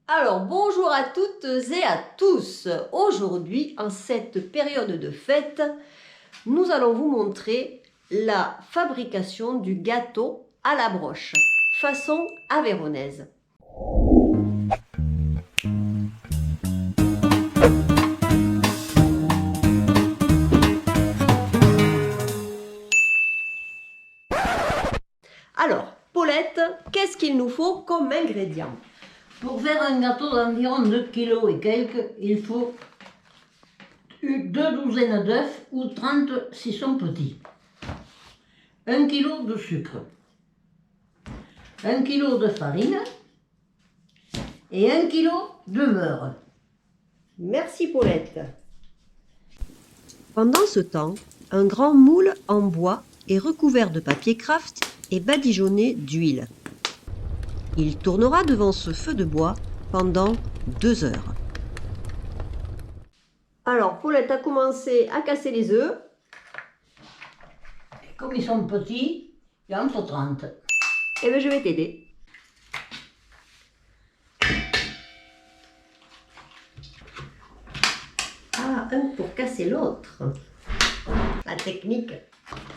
Alors, bonjour à toutes et à tous. Aujourd'hui, en cette période de fête, nous allons vous montrer la fabrication du gâteau à la broche, façon avéronaise. Alors, Paulette, qu'est-ce qu'il nous faut comme ingrédients? Pour faire un gâteau d'environ 2 kg et quelques, il faut 2 douzaines d'œufs ou 30 si sont petits. 1 kg de sucre, 1 kg de farine et 1 kg de beurre. Merci Paulette. Pendant ce temps, un grand moule en bois est recouvert de papier craft et badigeonné d'huile. Il tournera devant ce feu de bois pendant 2 heures. Alors, Paulette a commencé à casser les œufs. Et comme ils sont petits, il y a entre 30. Eh bien, je vais t'aider. Ah, un pour casser l'autre. La technique,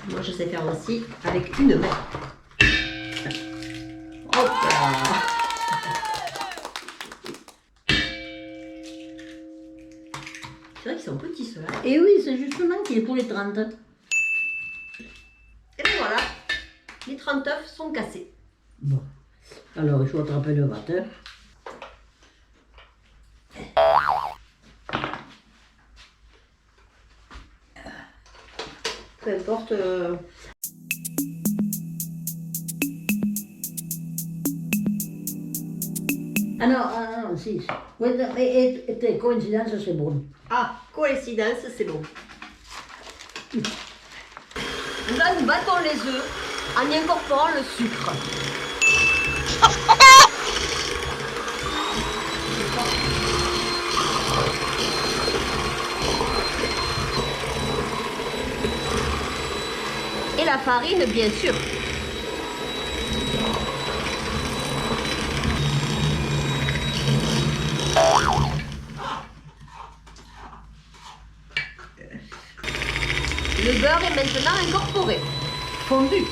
moi je sais faire aussi avec une main. Hop là. C'est vrai qu'ils sont petits ceux-là. Et oui, c'est justement qu'il est pour les 30. Et bien voilà, les 30 œufs sont cassés. Bon, alors il faut attraper le batteur. Peu importe. Ah non, si. Et coïncidence, c'est bon. Ah, coïncidence, c'est bon. Là, nous battons les œufs en y incorporant le sucre. Et la farine, bien sûr. Le beurre est maintenant incorporé, fondu.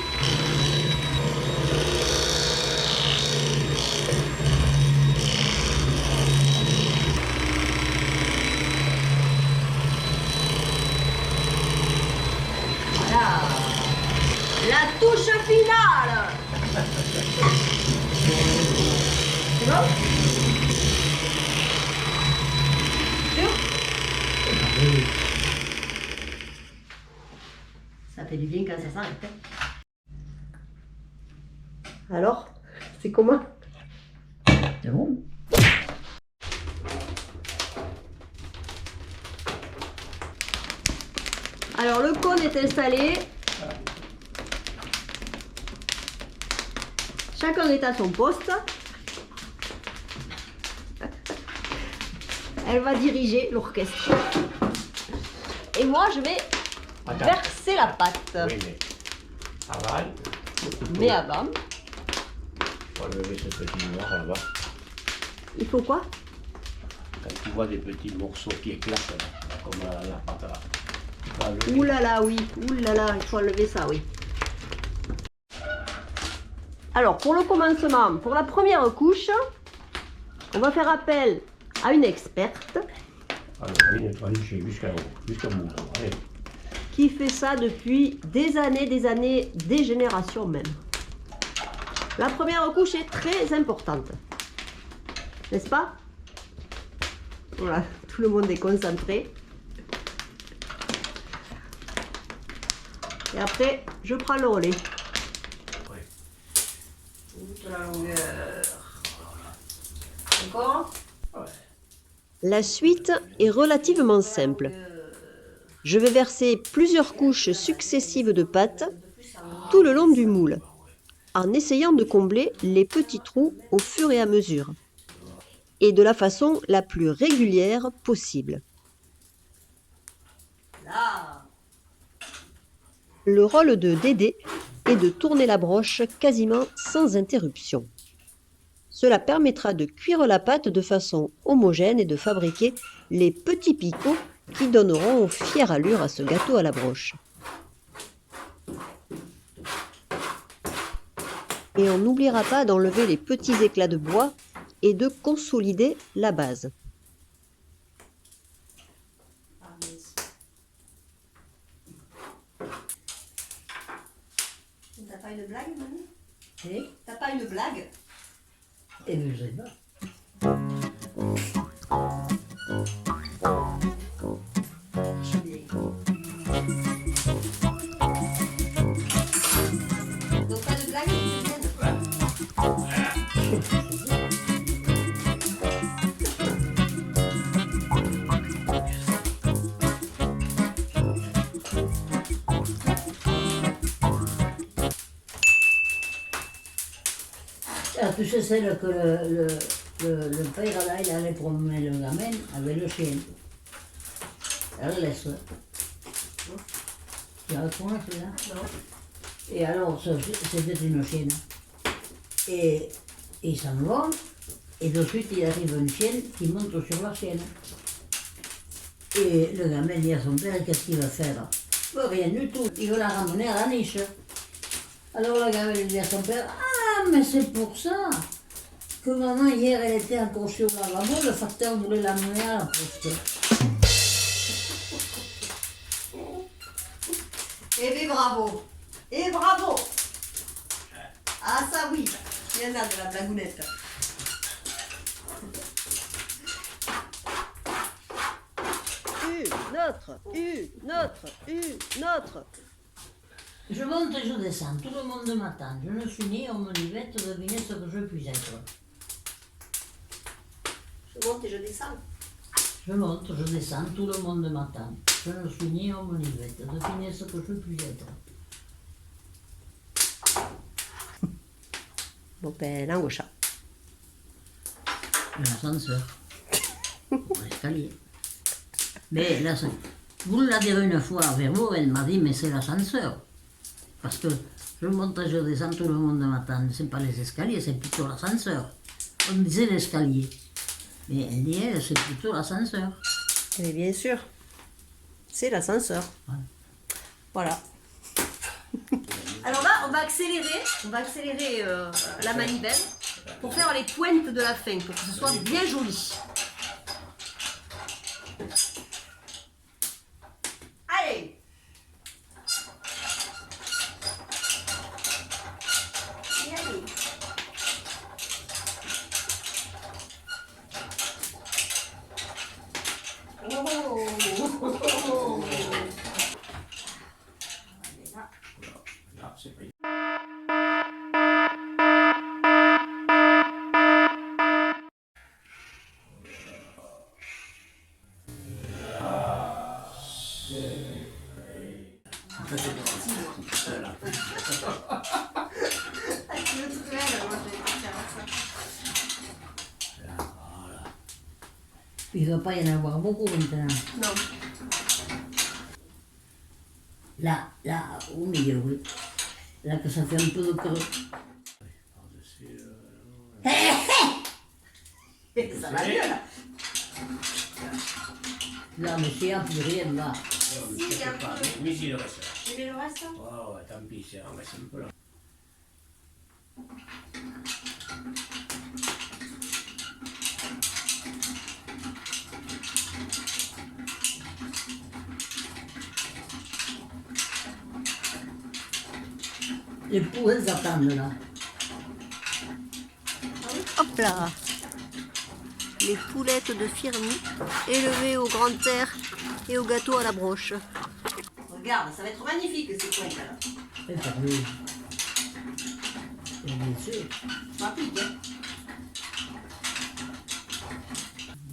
Voilà, la touche finale. C'est bon? Sûr? Ça fait du bien quand ça s'arrête. Alors, c'est comment? C'est bon. Alors, le cône est installé. Chacun est à son poste. Elle va diriger l'orchestre. Et moi, je vais verser la pâte. Oui, mais avant, Mais avant, il faut lever ce petit noir là-bas. il faut quoi? Quand tu vois des petits morceaux qui éclatent, là, comme la pâte là, tu vas lever. Ouh là là, oui. Ouh là là, il faut enlever ça, oui. Alors, pour le commencement, pour la première couche, on va faire appel à une experte Alors, oui, nettoyer jusqu'au bout. Allez. qui fait ça depuis des années, des générations même. La première couche est très importante, n'est-ce pas? Voilà, tout le monde est concentré. Et après, je prends le relais. Ouais. Toute la longueur. D'accord? Ouais. La suite est relativement simple. Je vais verser plusieurs couches successives de pâte tout le long du moule, en essayant de combler les petits trous au fur et à mesure, et de la façon la plus régulière possible. Le rôle de Dédé est de tourner la broche quasiment sans interruption. Cela permettra de cuire la pâte de façon homogène et de fabriquer les petits picots qui donneront fière allure à ce gâteau à la broche. Et on n'oubliera pas d'enlever les petits éclats de bois et de consolider la base. T'as pas une blague, mamie? Et, T'as pas une blague? et je sais pas. Donc pas de blague, Julienne? Ah, tu sais, celle que le père là, il allait promener le gamin avec le chien. Elle laisse. Tu la connais celui-là? Non. Et alors, c'était une chienne. Et ils s'en vont, et de suite il arrive une chienne qui monte sur la chienne. Et le gamin dit à son père, qu'est-ce qu'il va faire? Rien du tout, il veut la ramener à la niche. Alors le gamin lui dit à son père, ah mais c'est pour ça que maman hier elle était encore sur le lavabo, le facteur voulait l'amener à la poste. Eh bien bravo! Et bravo! Ah ça oui! Il y en a de la blagounette. Une autre, une autre, une autre. Je monte et je descends, tout le monde m'attend. Je ne suis ni homme ni bête, devinez ce que je puis être. Je monte et je descends. Je monte, je descends, tout le monde m'attend. Je ne suis ni homme ni bête, devinez ce que je puis être. Bon ben, l'angosha. L'ascenseur. L'escalier. Mais vous la dire une fois vers vous, elle m'a dit, mais c'est l'ascenseur. Parce que je monte et je descends, tout le monde m'attend. C'est pas les escaliers, c'est plutôt l'ascenseur. On disait l'escalier. Mais elle dit, elle, c'est plutôt l'ascenseur. Mais bien sûr, c'est l'ascenseur. Ouais. Voilà. Alors là, on va accélérer la manivelle pour faire les pointes de la fin, pour que ce soit bien joli. Allez! Et allez. Oh. Là, c'est pas... Tu veux toute belle, moi je vais pas faire ça. Il ne va pas y en avoir beaucoup maintenant. Non. Là, au milieu, oui. Là que ça fait un peu de creux. Par-dessus, Ça va mieux là. Là, mais s'il n'y a plus rien, là. Si, il y a un peu. Mais si, le reste là. Tu mets le reste hein? Oh, ouais, tant pis, on reste un peu là. Les poux, elles attendent là. Hop là. Les poulettes de Firmi élevées au grand air et au gâteau à la broche. Regarde, ça va être magnifique ces pointes là. Et par lui. Et bien sûr. Ça pique, hein.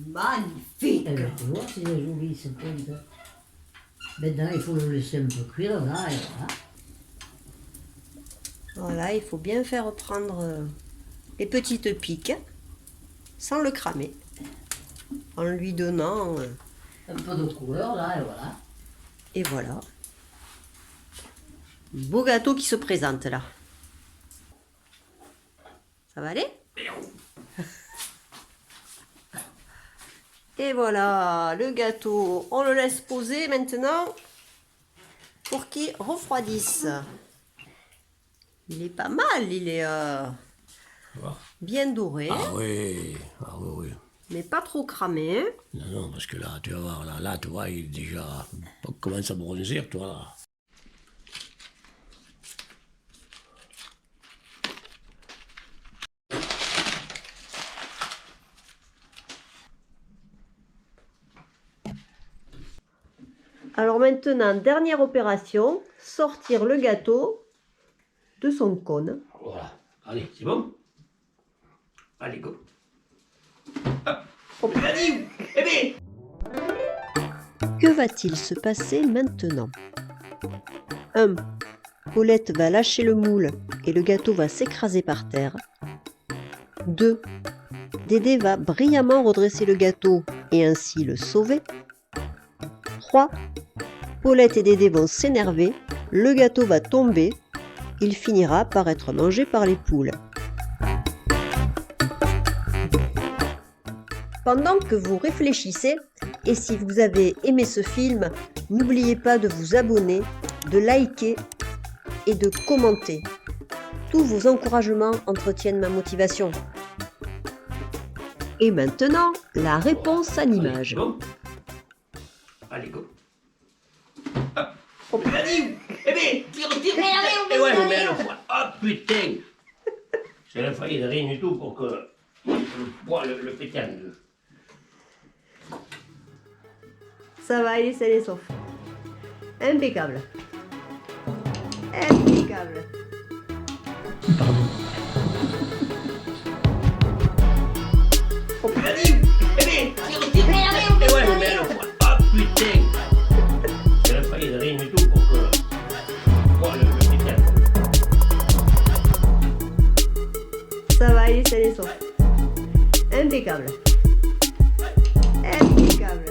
Magnifique. Eh bien, tu vois, c'est joli, ces pointes. Maintenant, il faut le laisser un peu cuire, là, et voilà. Voilà, il faut bien faire prendre les petites piques sans le cramer. En lui donnant... Un peu de couleur, là, et voilà. et voilà. Beau gâteau qui se présente là. Ça va aller? Et voilà, le gâteau. On le laisse poser maintenant pour qu'il refroidisse. Il est pas mal, il est Tu vois? bien doré, Ah oui, oui. mais pas trop cramé. Hein. Non, parce que là, tu vas voir, là, tu vois, il est déjà... On commence à bronzer, toi, là. Alors maintenant, dernière opération, sortir le gâteau de son cône. Voilà. Allez, c'est bon? Allez, go. Hop. Allez, eh bien. Que va-t-il se passer maintenant 1. Paulette va lâcher le moule et le gâteau va s'écraser par terre. 2. Dédé va brillamment redresser le gâteau et ainsi le sauver. 3. Paulette et Dédé vont s'énerver, le gâteau va tomber, il finira par être mangé par les poules. Pendant que vous réfléchissez, et si vous avez aimé ce film, n'oubliez pas de vous abonner, de liker et de commenter. Tous vos encouragements entretiennent ma motivation. Et maintenant, la réponse à l'image. Bon. Allez, go. Hop. Allez, eh bien, tire. Et ouais, mais à la fois. Oh putain. C'est la faillite de rien du tout pour que le poids, le pétard. Ça va, il est sain et sauf. Impeccable. Impeccable. Allez, eh bien, tire. Et ouais, mais à la fois. Oh putain. C'est la faillite de rien du tout pour que le poids, le pétard. Ça va, il est sain et sauf. Impeccable. Impeccable.